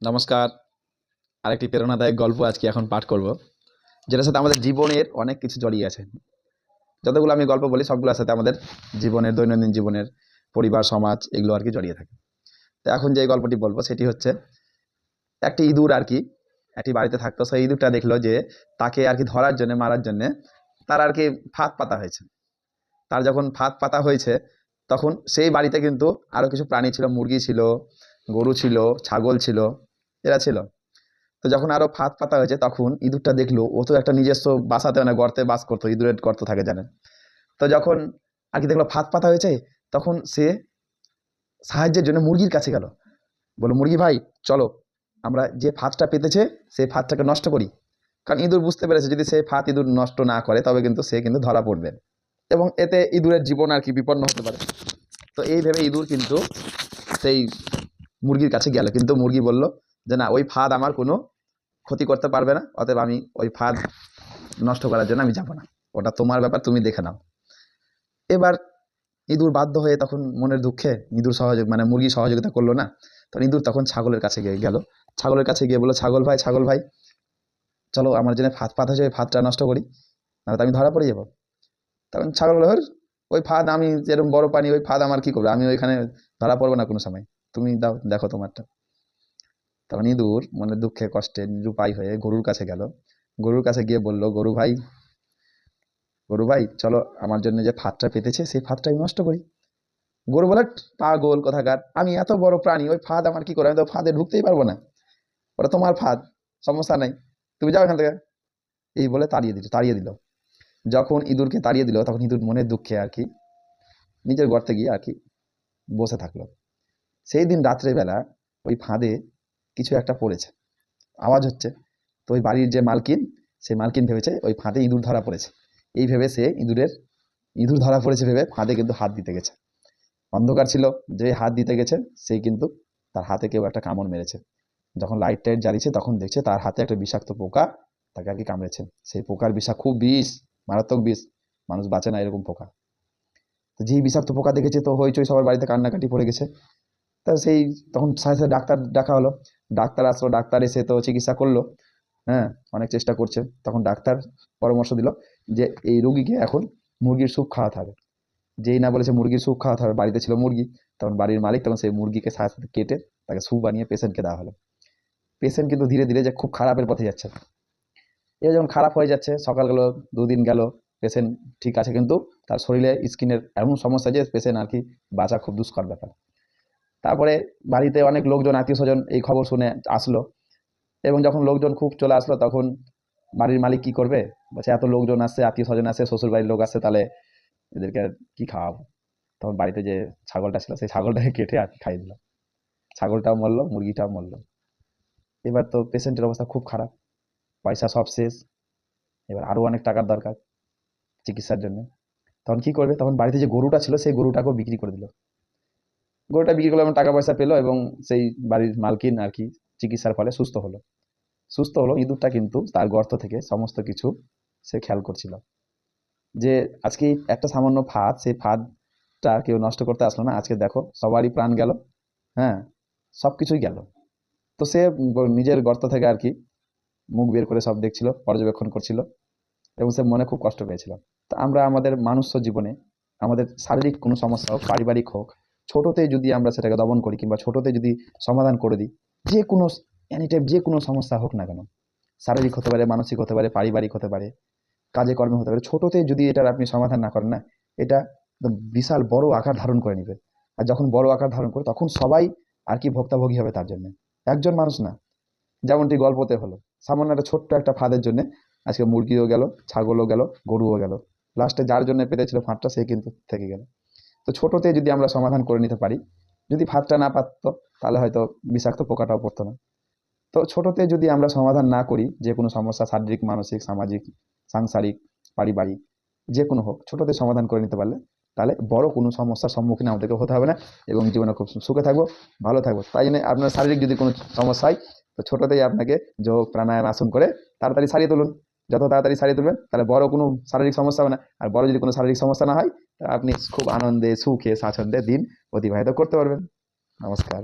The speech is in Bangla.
নমস্কার। আরেকটি প্রেরণাদায়ক গল্প আজকে এখন পাঠ করব, যেটার সাথে আমাদের জীবনের অনেক কিছু জড়িয়ে আছে। যতগুলো আমি গল্প বলি সবগুলোর সাথে আমাদের জীবনের, দৈনন্দিন জীবনের, পরিবার, সমাজ এগুলো আর কি জড়িয়ে থাকে। তো এখন যে গল্পটি বলবো সেটি হচ্ছে, একটি ইঁদুর আর কি একটি বাড়িতে থাকতো। সেই ইঁদুরটা দেখলো যে তাকে আর কি ধরার জন্য, মারার জন্যে তার আর কি ফাঁদ পাতা হয়েছে। তার যখন ফাঁদ পাতা হয়েছে তখন সেই বাড়িতে কিন্তু আরও কিছু প্রাণী ছিল, মুরগি ছিল, গরু ছিল, ছাগল ছিল, এরা ছিল। তো যখন আরো ফাঁদ পাতা হয়েছে তখন ইঁদুরটা দেখলো ও তো একটা নিজস্ব বাসাতে, মানে গর্তে বাস করতো, ইঁদুরের গর্ত থাকে জানেন। তো যখন আর কি দেখলো ফাঁদ পাতা হয়েছে, তখন সে সাহায্যের জন্য মুরগির কাছে গেল। বললো, মুরগি ভাই চলো, আমরা যে ফাঁদটা পেতেছে সেই ফাঁদটাকে নষ্ট করি। কারণ ইঁদুর বুঝতে পেরেছে যদি সেই ফাঁদ ইঁদুর নষ্ট না করে তবে কিন্তু সে কিন্তু ধরা পড়বে এবং এতে ইঁদুরের জীবন আর কি বিপন্ন হতে পারে। তো এই ভেবে ইঁদুর কিন্তু সেই মুরগির কাছে গেল, কিন্তু মুরগি বলল যে না, ওই ফাঁদ আমার কোনো ক্ষতি করতে পারবে না, অতএব আমি ওই ফাঁদ নষ্ট করার জন্য আমি যাব না, ওটা তোমার ব্যাপার, তুমি দেখে নাও। এবার ইঁদুর বাধ্য হয়ে তখন মনের দুঃখে ইঁদুর মানে মুরগি সহযোগিতা করলো না। তখন ইঁদুর তখন ছাগলের কাছে গেল। ছাগলের কাছে গিয়ে বললো, ছাগল ভাই, ছাগল ভাই চলো, আমার জন্য ফাঁদ পাতা হয়েছে, ওই ফাঁদটা নষ্ট করি, নাহলে তো আমি ধরা পড়ে যাবো। তখন ছাগল বলল, "হর, ওই ফাঁদ আমি যেরকম বড় পানি, ওই ফাঁদ আমার কি করবে, আমি ওইখানে ধরা পড়বো না কোনো সময়, তুমি দাও, দেখো তোমারটা।" তখন ইঁদুর মনে দুঃখে কষ্টে নিরুপায় হয়ে গরুর কাছে গেল। গরুর কাছে গিয়ে বলল, গরু ভাই, গরু ভাই চলো, আমার জন্য যে ফাঁদটা পেতেছে সেই ফাঁদটা আমি নষ্ট করি। গরু বলে, পাগল কোথাকার, আমি এত বড় প্রাণী, ওই ফাঁদ আমার কি করে, আমি তো ফাঁদে ঢুকতেই পারবো না, ওটা তোমার ফাঁদ, সমস্যা নাই, তুমি যাও এখান থেকে। এই বলে তাড়িয়ে দিল। যখন ইঁদুরকে তাড়িয়ে দিল তখন ইঁদুর মনের দুঃখে আর কি নিজের গর্তে গিয়ে আর কি বসে থাকলো। সেই দিন রাত্রেবেলা ওই ফাঁদে কিছু একটা পড়েছে, আওয়াজ হচ্ছে। তো ওই বাড়ির যে মালকিন, সেই মালকিন ভেবেছে ওই ফাঁদে ইঁদুর ধরা পড়েছে। এই ভেবে সে ইঁদুর ধরা পড়েছে ভেবে ফাঁদে কিন্তু হাত দিতে গেছে। অন্ধকার ছিল, যে হাত দিতে গেছে সেই কিন্তু তার হাতে কেউ একটা কামড় মেরেছে। যখন লাইট টাইট জ্বালিয়েছে তখন দেখছে তার হাতে একটা বিষাক্ত পোকা তাকে আর কি কামড়েছে। সেই পোকার বিষা খুব বিষ, মারাত্মক বিষ, মানুষ বাঁচে না এরকম পোকা। তো যেই বিষাক্ত পোকা দেখেছে তো হইচই, সবার বাড়িতে কান্নাকাটি পড়ে গেছে। তা সেই তখন সাথে সাথে ডাক্তার ডাকা হলো। ডাক্তার আসলো, ডাক্তার এসে তো চিকিৎসা করলো। হ্যাঁ, অনেক চেষ্টা করছে। তখন ডাক্তার পরামর্শ দিল যে এই রোগীকে এখন মুরগির স্যুপ খাওয়াতে হবে। যেই না বলেছে মুরগির স্যুপ খাওয়াতে হবে, বাড়িতে ছিল মুরগি, তখন বাড়ির মালিক তখন সেই মুরগিকে সাথে সাথে কেটে তাকে স্যুপ বানিয়ে পেশেন্টকে দেওয়া হলো। পেশেন্ট কিন্তু ধীরে ধীরে যে খুব খারাপের পথে যাচ্ছে। এ যখন খারাপ হয়ে যাচ্ছে, সকাল গেল, দুদিন গেল, পেশেন্ট ঠিক আছে, কিন্তু তার শরীরে স্কিনের এমন সমস্যা যে পেশেন্ট আর কি বাঁচা খুব দুষ্কর ব্যাপার। তারপরে বাড়িতে অনেক লোকজন, আত্মীয় স্বজন এই খবর শুনে আসলো, এবং যখন লোকজন খুব চলে আসলো তখন বাড়ির মালিক কি করবে, বলছে এত লোকজন আসছে, আত্মীয় স্বজন আসছে, শ্বশুর বাড়ির লোক আসছে, তাহলে এদেরকে আর কি খাওয়াবো। তখন বাড়িতে যে ছাগলটা ছিল সেই ছাগলটাকে কেটে আর কি খাইয়ে দিল। ছাগলটাও মরলো, মুরগিটাও মরলো। এবার তো পেশেন্টের অবস্থা খুব খারাপ, পয়সা সব শেষ, এবার আরো অনেক টাকার দরকার চিকিৎসার জন্য। তখন কি করবে, তখন বাড়িতে যে গরুটা ছিল সেই গরুটাকেও বিক্রি করে দিল। গরুটা বিক্রি করলো এবং টাকা পয়সা পেলো, এবং সেই বাড়ির মালকিন আর কি চিকিৎসার ফলে সুস্থ হলো। ইঁদুরটা কিন্তু তার গর্ত থেকে সমস্ত কিছু সে খেয়াল করছিল, যে আজকে একটা সামান্য ফাঁদ, সেই ফাঁদটা আর কেউ নষ্ট করতে আসলো না, আজকে দেখো সবারই প্রাণ গেল। হ্যাঁ, সবকিছুই গেল। তো সে নিজের গর্ত থেকে আর কি মুখ বের করে সব দেখছিল, পর্যবেক্ষণ করছিল, এবং সে মনে খুব কষ্ট পেয়েছিল। তো আমরা আমাদের মানুষ্য জীবনে আমাদের শারীরিক কোনো সমস্যা হোক, পারিবারিক হোক, ছোটতে যদি আমরা সেটাকে দমন করি কিংবা ছোটতে যদি সমাধান করে দিই, যে কোনো এনি টাইম যে কোনো সমস্যা হোক না কেন, শারীরিক হতে পারে, মানসিক হতে পারে, পারিবারিক হতে পারে, কাজে কর্মে হতে পারে, ছোটতে যদি এটার আপনি সমাধান না করেন না, এটা একদম বিশাল বড় আকার ধারণ করে নেবে। আর যখন বড় আকার ধারণ করে তখন সবাই আর কি ভোক্তাভোগী হবে তার জন্য, একজন মানুষ না। যেমনটি গল্পতে হলো, সামান্য একটা ছোট্ট একটা ফাঁদের জন্য আজকে মুরগিও গেল, ছাগলও গেল, গরুও গেল, লাস্টে যার জন্য পেতেছিল ফাঁদটা সে কিন্তু থেকে গেল। তো ছোটতে যদি আমরা সমাধান করে নিতে পারি, যদি ফাঁদটা না পারতো তাহলে হয়তো বিষাক্ত পোকাটাও পড়তো না। তো ছোটতে যদি আমরা সমাধান না করি যে কোনো সমস্যা, শারীরিক, মানসিক, সামাজিক, সাংসারিক, পারিবারিক, যে কোনো হোক, ছোটতে সমাধান করে নিতে পারলে তাহলে বড় কোনো সমস্যার সম্মুখীন আমাদেরকে হতে হবে না, এবং জীবনে খুব সুখে থাকবো, ভালো থাকবো। তাই জন্য আপনার শারীরিক যদি কোনো সমস্যা হয়, তো ছোটতেই আপনাকে যোগ, প্রাণায়াম, আসন করে তাড়াতাড়ি সারিয়ে তুলুন। যত তাড়াতাড়ি সারিয়ে তুলবেন তাহলে বড় কোনো শারীরিক সমস্যা হবে না। আর বড় যদি কোনো শারীরিক সমস্যা না হয়, তা আপনি খুব আনন্দে, সুখে, স্বাচ্ছন্দ্যে দিন অতিবাহিত করতে পারবেন। নমস্কার।